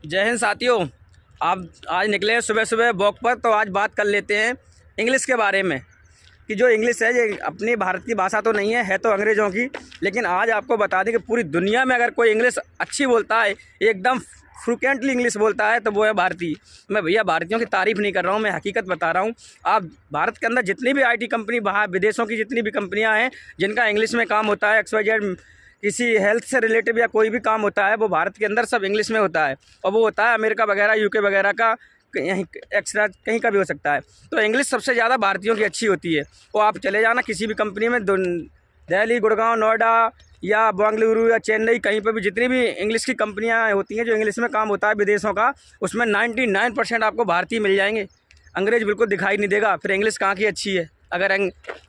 जय हिंद साथियों। आप आज निकले हैं सुबह सुबह वॉक पर, तो आज बात कर लेते हैं इंग्लिश के बारे में कि जो इंग्लिश है ये अपनी भारत की भाषा तो नहीं है तो अंग्रेज़ों की। लेकिन आज आपको बता दें कि पूरी दुनिया में अगर कोई इंग्लिश अच्छी बोलता है, एकदम फ्लुएंटली इंग्लिश बोलता है, तो वो है भारतीय। मैं भैया भारतीयों की तारीफ़ नहीं कर रहा हूँ, मैं हकीकत बता रहा हूँ। आप भारत के अंदर जितनी भी IT कंपनी, बाहर विदेशों की जितनी भी कंपनियाँ हैं जिनका इंग्लिश में काम होता है, XYZ किसी हेल्थ से रिलेटेड या कोई भी काम होता है, वो भारत के अंदर सब इंग्लिश में होता है। और वो होता है अमेरिका वगैरह, UK वगैरह का, यहीं एक्स्ट्रा कहीं का भी हो सकता है। तो इंग्लिश सबसे ज़्यादा भारतीयों की अच्छी होती है। वो आप चले जाना किसी भी कंपनी में, दिल्ली, गुड़गांव, नोएडा या बेंगलुरु या चेन्नई, कहीं पर भी जितनी भी इंग्लिश की कंपनियां होती हैं जो इंग्लिश में काम होता है विदेशों का, उसमें 99% आपको भारतीय मिल जाएंगे। अंग्रेज़ बिल्कुल दिखाई नहीं देगा। फिर इंग्लिश कहाँ की अच्छी है।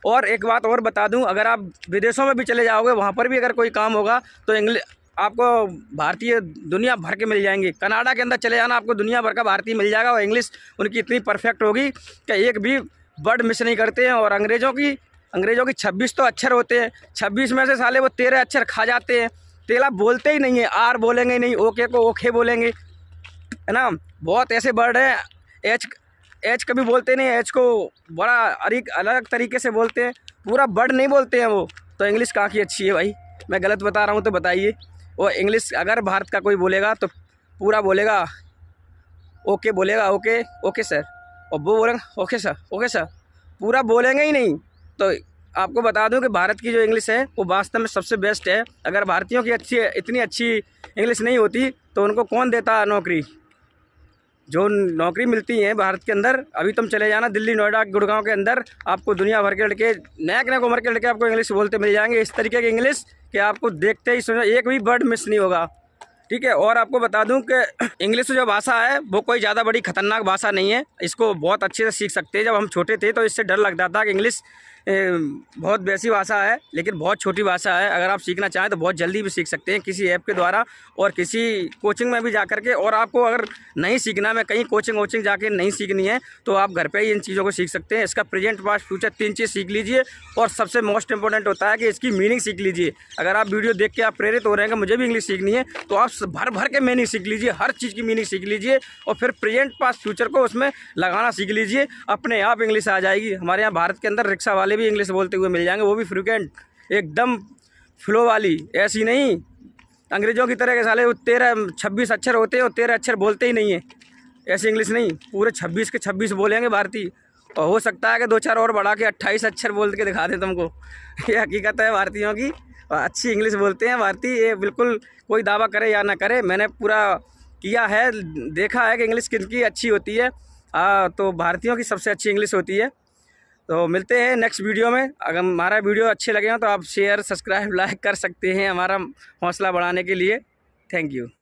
और एक बात और बता दूं, अगर आप विदेशों में भी चले जाओगे, वहाँ पर भी अगर कोई काम होगा तो इंग्लिश आपको भारतीय दुनिया भर के मिल जाएंगे। कनाडा के अंदर चले जाना, आपको दुनिया भर का भारतीय मिल जाएगा। और इंग्लिश उनकी इतनी परफेक्ट होगी कि एक भी वर्ड मिस नहीं करते हैं। और अंग्रेज़ों की 26 तो अक्षर होते हैं, 26 में से साले वो 13 अक्षर खा जाते हैं। तेला बोलते ही नहीं है, आर बोलेंगे नहीं, ओके को ओके बोलेंगे, है ना। बहुत ऐसे वर्ड हैं, एच कभी बोलते नहीं, एच को बड़ा अलग तरीके से बोलते हैं, पूरा वर्ड नहीं बोलते हैं वो। तो इंग्लिश कहाँ की अच्छी है भाई? मैं गलत बता रहा हूँ तो बताइए। वो इंग्लिश अगर भारत का कोई बोलेगा तो पूरा बोलेगा ओके, बोलेगा ओके ओके सर, और वो बोलेगा ओके सर, पूरा बोलेंगे ही नहीं। तो आपको बता दूं कि भारत की जो इंग्लिश है वो वास्तव में सबसे बेस्ट है। अगर भारतीयों की इतनी अच्छी इंग्लिश नहीं होती तो उनको कौन देता नौकरी? जो नौकरी मिलती है भारत के अंदर, अभी तुम चले जाना दिल्ली, नोएडा, गुड़गांव के अंदर, आपको दुनिया भर के लड़के, नया उम्र के लड़के आपको इंग्लिश बोलते मिल जाएंगे। इस तरीके की इंग्लिश कि आपको देखते ही सुनो एक भी वर्ड मिस नहीं होगा, ठीक है। और आपको बता दूं कि इंग्लिश जो भाषा है वो कोई ज़्यादा बड़ी खतरनाक भाषा नहीं है। इसको बहुत अच्छे से सीख सकते हैं। जब हम छोटे थे तो इससे डर लगता था कि इंग्लिश बहुत वैसी भाषा है, लेकिन बहुत छोटी भाषा है। अगर आप सीखना चाहें तो बहुत जल्दी भी सीख सकते हैं किसी ऐप के द्वारा और किसी कोचिंग में भी जा करके। और आपको अगर नहीं सीखना, में कहीं कोचिंग जाके नहीं सीखनी है, तो आप घर पे ही इन चीज़ों को सीख सकते हैं। इसका प्रेजेंट, पास्ट, फ्यूचर 3 चीज़ सीख लीजिए। और सबसे मोस्ट इंपॉर्टेंट होता है कि इसकी मीनिंग सीख लीजिए। अगर आप वीडियो देख के आप प्रेरित हो रहे हैं कि मुझे भी इंग्लिश सीखनी है, तो आप भर के मीनिंग सीख लीजिए, हर चीज़ की मीनिंग सीख लीजिए। और फिर प्रेजेंट, पास्ट, फ्यूचर को उसमें लगाना सीख लीजिए, अपने आप इंग्लिश आ जाएगी। हमारे यहाँ भारत के अंदर रिक्शा वाले भी इंग्लिश बोलते हुए मिल जाएंगे, वो भी फ्लुएंट, एकदम फ्लो वाली, ऐसी नहीं अंग्रेज़ों की तरह के साले 26 अक्षर होते हैं और 13 अक्षर बोलते ही नहीं है। ऐसी इंग्लिश नहीं, पूरे 26 के 26 बोलेंगे भारतीय। और हो सकता है कि 2-4 और बढ़ा के 28 अक्षर बोल के दिखा दें तुमको। ये हकीकत है भारतीयों की, अच्छी इंग्लिश बोलते हैं भारतीय। ये बिल्कुल कोई दावा करे या ना करे, मैंने पूरा किया है, देखा है कि इंग्लिश किनकी अच्छी होती है। तो भारतीयों की सबसे अच्छी इंग्लिश होती है। तो मिलते हैं नेक्स्ट वीडियो में। अगर हमारा वीडियो अच्छे लगे हो तो आप शेयर, सब्सक्राइब, लाइक कर सकते हैं हमारा हौसला बढ़ाने के लिए। Thank you.